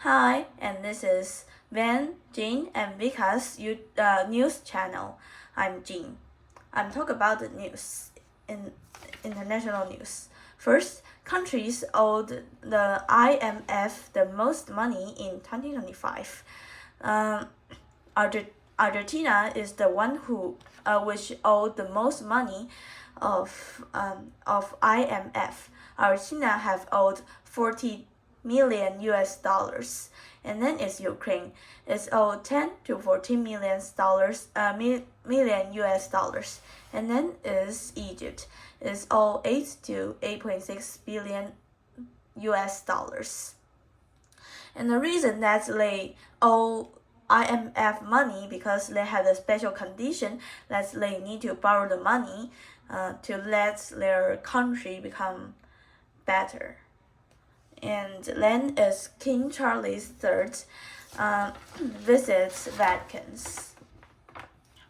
Hi, and this is Van, Jean, and Vika's news channel. I'm Jean. I'm talking about the news in international news. First, countries owed the IMF the most money in 2025. Um, Argentina is the one which owed the most money of IMF. Argentina have owed 40 million US dollars, and then it's Ukraine. It's owed 10 to 14 million US dollars, and then is Egypt. It's owed 8 to 8.6 billion US dollars. And the reason that they owe IMF money because they have a special condition that they need to borrow the money to let their country become better. And then is King Charles III visits Vaticans.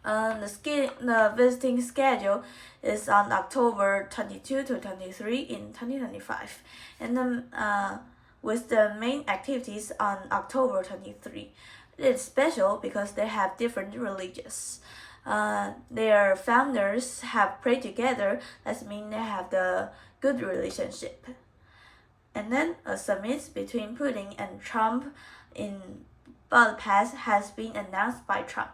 The visiting schedule is on October 22 to 23 in 2025, and then with the main activities on October 23. It's special because they have different religions. Their founders have prayed together. That means they have the good relationship. And then a summit between Putin and Trump in Budapest has been announced by Trump.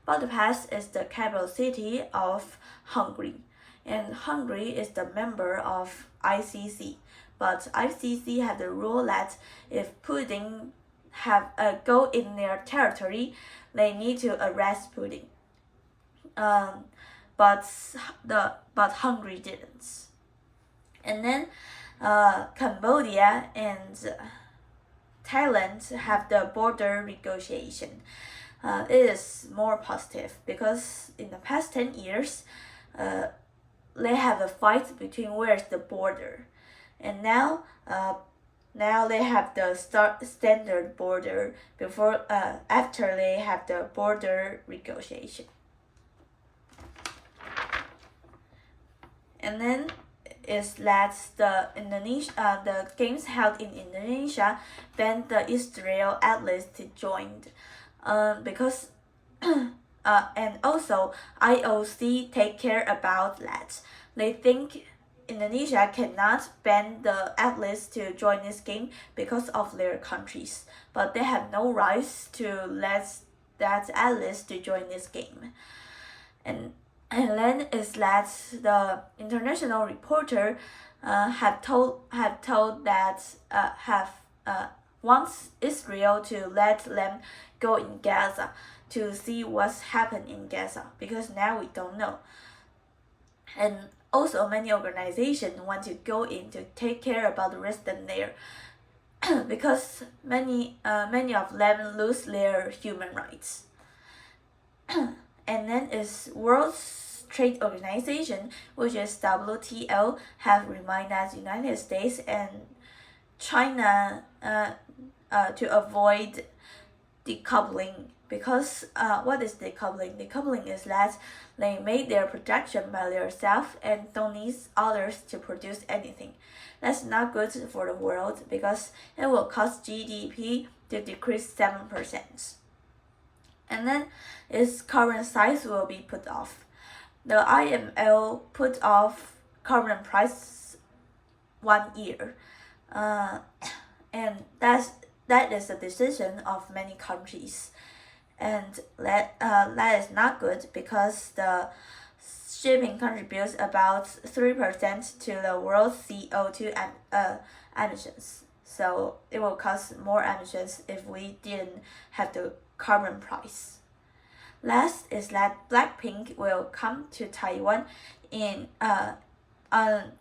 Budapest is the capital city of Hungary, and Hungary is the member of ICC. But ICC have the rule that if Putin have go in their territory, they need to arrest Putin. But Hungary didn't. And then Cambodia and Thailand have the border negotiation. It is more positive because in the past 10 years, they have a fight between where's the border, and now they have the standard border before after they have the border negotiation. And then is that the games held in Indonesia banned the Israel athletes to join, because and also IOC take care about that. They think Indonesia cannot ban the athletes to join this game because of their countries, but they have no rights to let that athletes to join this game. And then is that the international reporter have told that wants Israel to let them go in Gaza to see what's happened in Gaza, because now we don't know. And also many organizations want to go in to take care about the residents there because many of them lose their human rights. And then is World Trade Organization, which is WTO, have reminded us United States and China to avoid decoupling, because what is decoupling? Decoupling is that they made their production by themselves and don't need others to produce anything. That's not good for the world because it will cause GDP to decrease 7%. And then its current size will be put off. The IMF put off current price 1 year, and that is a decision of many countries, and that is not good because the shipping contributes about 3% to the world's CO2 emissions. So it will cause more emissions if we didn't have the carbon price. Last is that Blackpink will come to Taiwan in on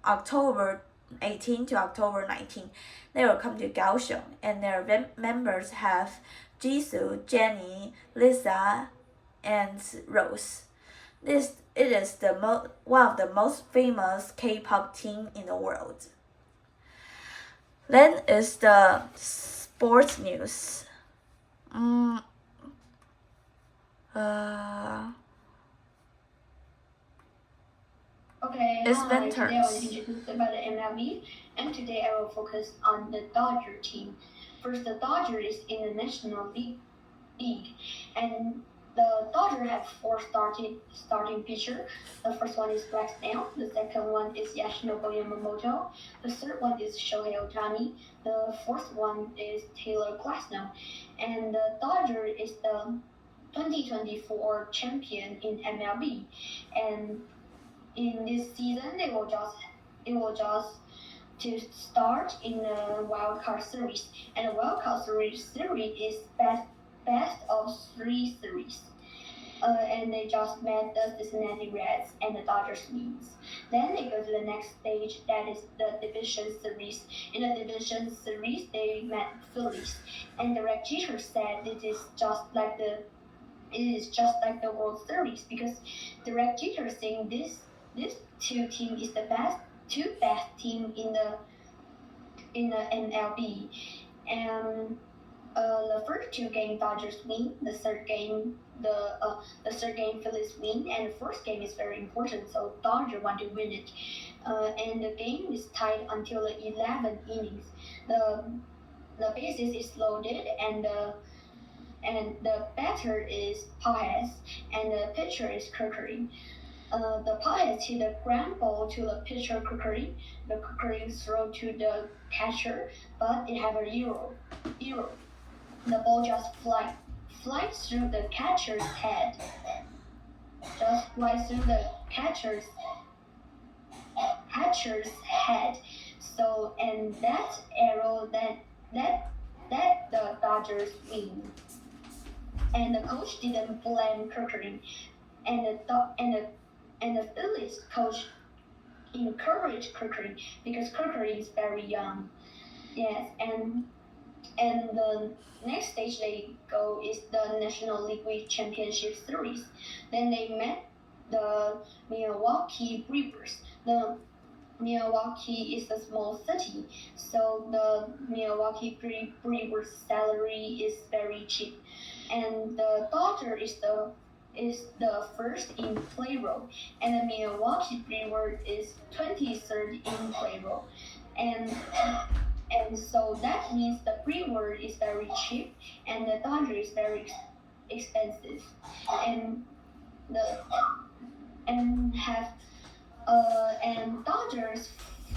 October 18 to October 19. They will come to Kaohsiung, and their members have Jisoo, Jennie, Lisa, and Rose. It is one of the most famous K-pop team in the world. Then is the sports news. Okay, It's hi. Today I will Venters. introduce about the MLB, and today I will focus on the Dodger team. first the Dodger is in the National League, and the Dodger have four starting pitcher. The first one is Black Snail. The second one is Yoshinobu Yamamoto. The third one is Shohei Ohtani. The fourth one is Taylor Glasnow. And the Dodger is the 2024 champion in MLB. And in this season, it will just to start in the wild card series, and the wild card series is best of three series. And they just met the Cincinnati Reds and the Dodgers wins. Then they go to the next stage, that is the division series. In the division series, they met Phillies, and Derek Jeter said it is just like the World Series, because Derek Jeter saying this two team is the two best team in the MLB. And the first two game Dodgers win, the third game Phillies win, and the fourth game is very important, so Dodgers want to win it. And the game is tied until the 11 innings. The bases is loaded, and the batter is Paez, and the pitcher is Kirkering. The Paez hit a ground ball to the pitcher Kirkering. The Kirkering throw to the catcher, but it have a error. The ball just flies through the catcher's head. Just flies through the catcher's head. So, and that arrow that the Dodgers win. And the coach didn't blame Kirkering, and the Phillies coach encouraged Kirkering because Kirkering is very young. Yes, and the next stage they go is the National League Championship Series. Then they met the Milwaukee Brewers. The Milwaukee is a small city, so the Milwaukee Brewers salary is very cheap, and the Dodger is the first in payroll, and the Milwaukee Brewers is 23rd in payroll, and so that means the Brewer is very cheap and the Dodger is very expensive, and Dodgers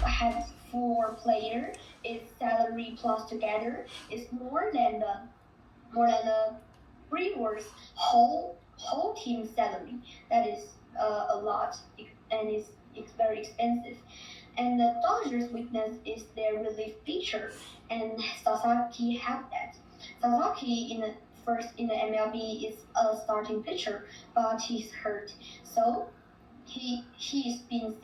have 4 players. Its salary plus together is more than the Brewers whole team salary. That is a lot, and it's very expensive. And the Dodgers' weakness is their relief pitcher, and Sasaki have that. Sasaki in the MLB is a starting pitcher, but he's hurt, so he's been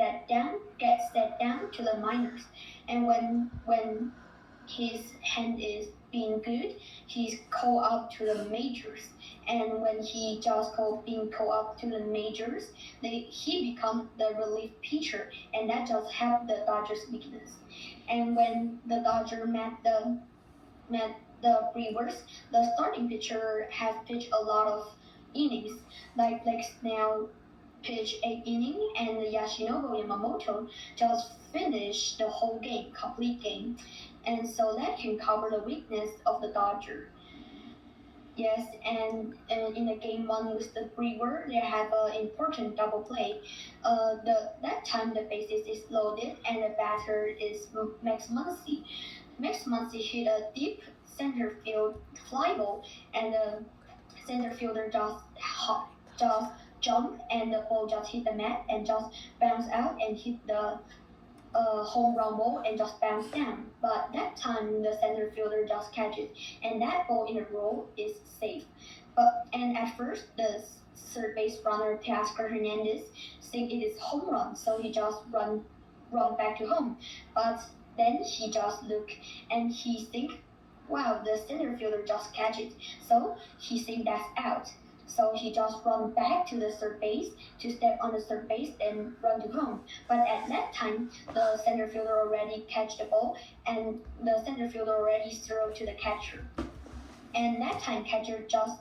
gets set down to the minors. And when his hand is being good, he's called up to the majors. And when he just being called up to the majors, he becomes the relief pitcher, and that just helped the Dodgers' weakness. And when the Dodgers met the Brewers, the starting pitcher has pitched a lot of innings, like Snell pitched 8 innings, and Yoshinobu Yamamoto just finished the whole game, complete game. And so that can cover the weakness of the Dodgers. Yes, and in the game 1 with the Brewer, they have an important double play. That time the bases is loaded, and the batter is Max Muncy. Max Muncy hit a deep center field fly ball, and the center fielder just jumped, and the ball just hit the mat and just bounced out and hit the home run ball and just bounced down. But that time the center fielder just catch it, and that ball in a row is safe. And at first the third base runner Teoscar Hernandez think it is home run, so he just run back to home. But then he just look and he think, wow, the center fielder just catch it, so he think that's out. So he just run back to the third base to step on the third base and run to home. But at that time, the center fielder already catch the ball, and the center fielder already throw to the catcher. And that time, catcher just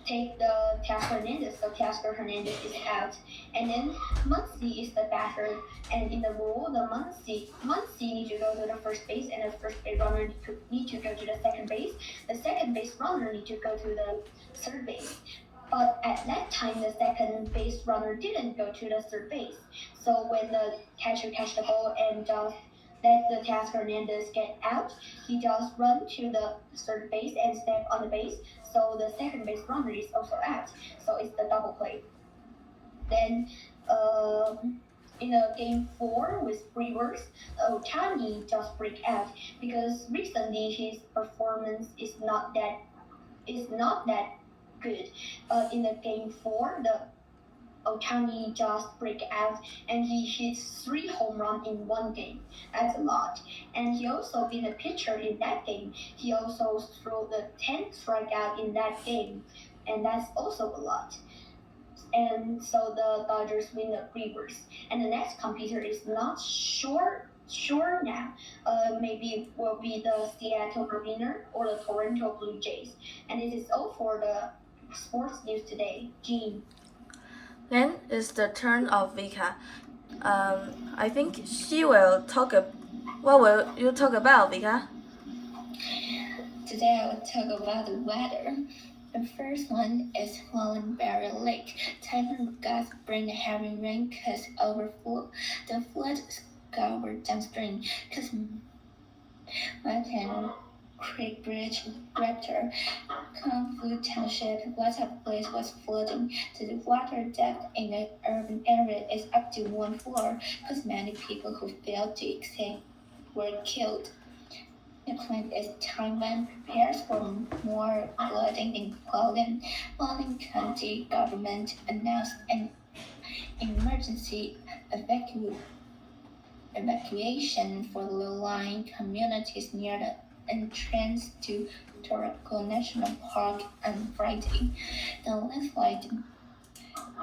take the Tasker Hernandez. So Tasker Hernandez is out, and then Muncy is the batter. And in the rule, the Muncy need to go to the first base, and the first base runner need to go to the second base. The second base runner need to go to the third base. But at that time, the second base runner didn't go to the third base. So when the catcher catch the ball and just let the Tasker Hernandez get out, he just run to the third base and step on the base. So the second base runner is also out. So it's the double play. Then in game 4 with Brewers, Ohtani just break out because recently his performance is not that good. But in the game 4, the Ohtani just break out and he hits 3 home runs in one game. That's a lot. And he also been a pitcher in that game. He also threw the 10th strikeout in that game, and that's also a lot. And so the Dodgers win the Brewers. And the next competitor is not sure now. Maybe will be the Seattle Mariners or the Toronto Blue Jays. And this is all for the sports news today. Jean. Then it's the turn of Vika. I think she will talk. What will you talk about, Vika? Today I will talk about the weather. The first one is Wallenberry Lake. Typhoon gusts bring heavy rain cause overflow. The flood scoured downstream cause Mountain Creek Bridge rupture. Kung Township, lots of place was flooding. The water depth in the urban area is up to 1 floor because many people who failed to escape were killed. Next one is Taiwan prepares for more flooding in Hualien. Hualien County government announced an emergency evacuation for low-lying communities near the entrance to Toroko National Park on Friday. The landslide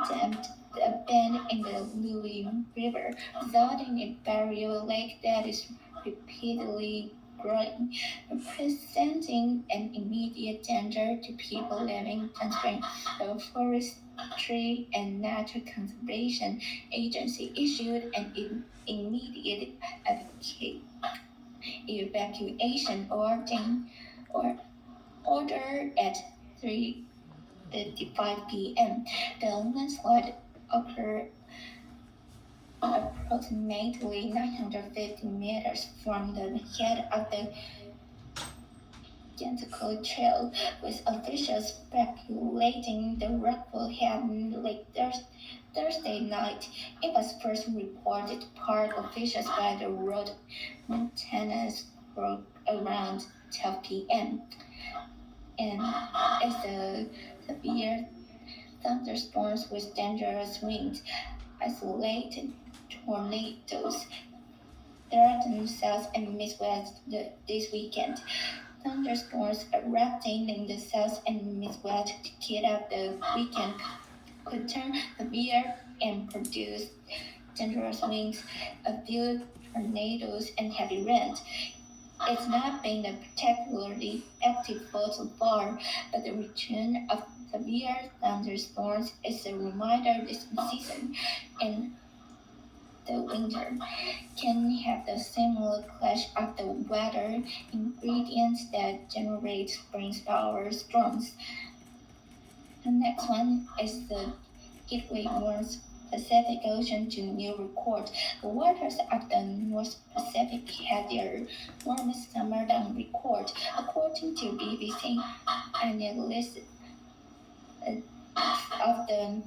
dammed a bend in the Louis River, resulting in Barrio Lake that is repeatedly growing, presenting an immediate danger to people living downstream. The Forestry and Natural Conservation Agency issued an immediate evacuation order at 3:55 p.m. The landslide occurred approximately 950 meters from the head of the Genticle Trail, with officials speculating the rock will happen late Thursday night. It was first reported to park officials by the road maintenance group around 12 p.m. And it's a severe thunderstorms with dangerous winds, isolated tornadoes threaten south and midwest this weekend. Thunderstorms erupting in the south and midwest to kick off the weekend could turn severe and produce dangerous winds, a few tornadoes, and heavy rain. It's not been a particularly active fall so far, but the return of severe thunderstorms is a reminder this season and the winter can have the similar clash of the weather ingredients that generate spring power storms. The next one is the heatwave warms Pacific Ocean to new record. The waters of the North Pacific had their warmest summer on record, according to BBC analysts of the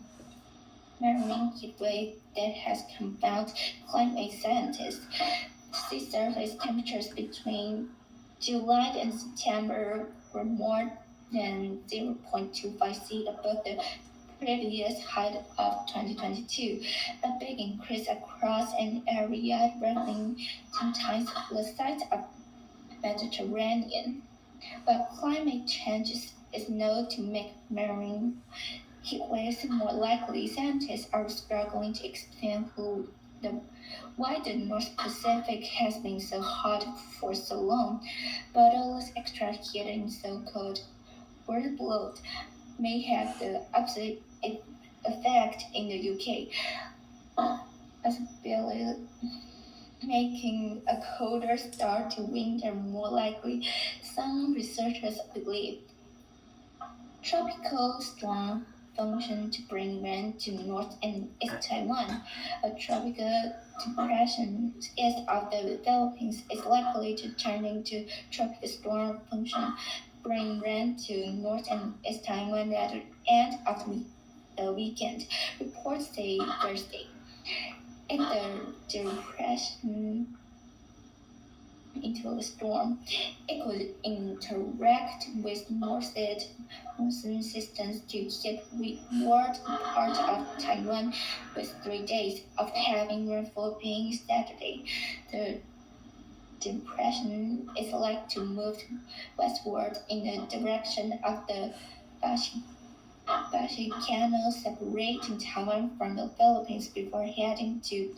marine heatwave that has confounded climate scientists. Sea surface temperatures between July and September were more than 0.25 C above the previous height of 2022, a big increase across an area roughly 10 times the size of Mediterranean. While climate change is known to make marine heatwaves more likely, scientists are struggling to explain why the North Pacific has been so hot for so long, but all this extra heat and so cold were blown. may have the opposite effect in the UK, possibly making a colder start to winter more likely, some researchers believe. Tropical storm function to bring rain to North and East Taiwan. A tropical depression east of the Philippines is likely to turn into tropical storm function, bring rain to North and East Taiwan at the end of the weekend, reports say Thursday. If the depression into a storm, it could interact with northeast monsoon systems to hit westward part of Taiwan with 3 days of heavy rainfall being Saturday. The depression is likely to move westward in the direction of the Bashi Canal, separating Taiwan from the Philippines before heading to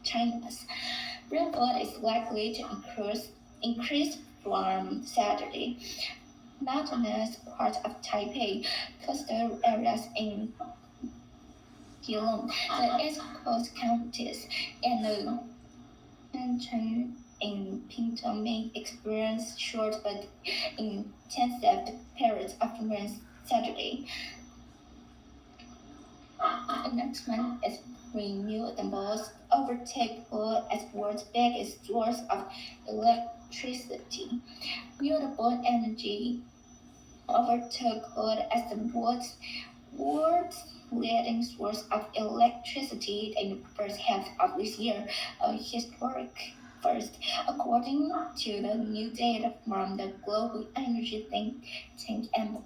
China's. Rainfall is likely to increase from Saturday. Mountainous parts of Taipei, coastal areas in Geelong, the East Coast counties, and the Shenzhen in Pingtung may experience short but intensive periods of rain Saturday. Announcement is renewables overtake as world's biggest source of electricity. Renewable energy overtook coal as the world's leading source of electricity in the first half of this year, a historic first, according to the new data from the global energy think tank EMO.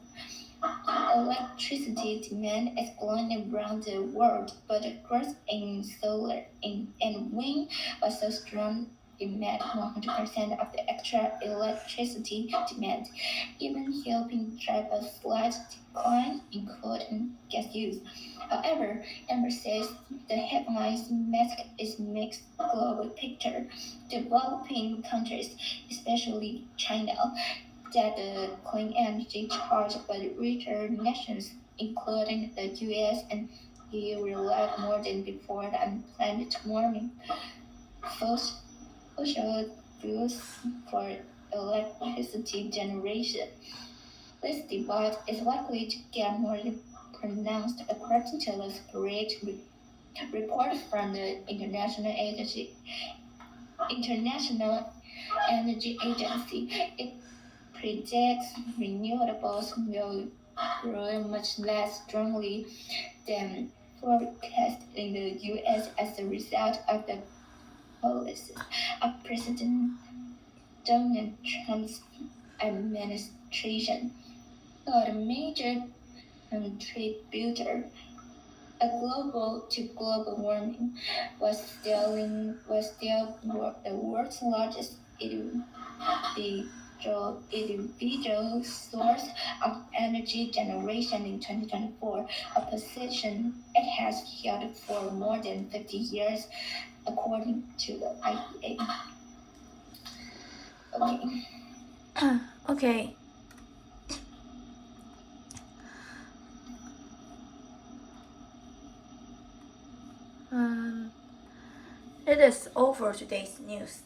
Electricity demand is growing around the world, but the growth in solar and wind was so strong it met 100% of the extra electricity demand, even helping drive a slight decline in coal and gas use. However, Amber says the headlines mask is mixed global picture. Developing countries, especially China, that the clean energy charge by richer nations, including the US and EU, rely more than before on planet warming fossil fuels for electricity generation. This divide is likely to get more pronounced according to the separate report from the International Energy Agency. It predicts renewables will grow much less strongly than forecast in the US as a result of the policies of President Donald Trump's administration. A major contributor to global warming was still the world's largest individual source of energy generation in 2024, a position it has held for more than 50 years, according to the IEA. Okay. Okay. It is all for today's news.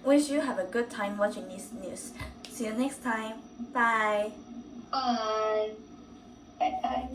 Wish you have a good time watching this news. See you next time. Bye. Bye. Bye bye.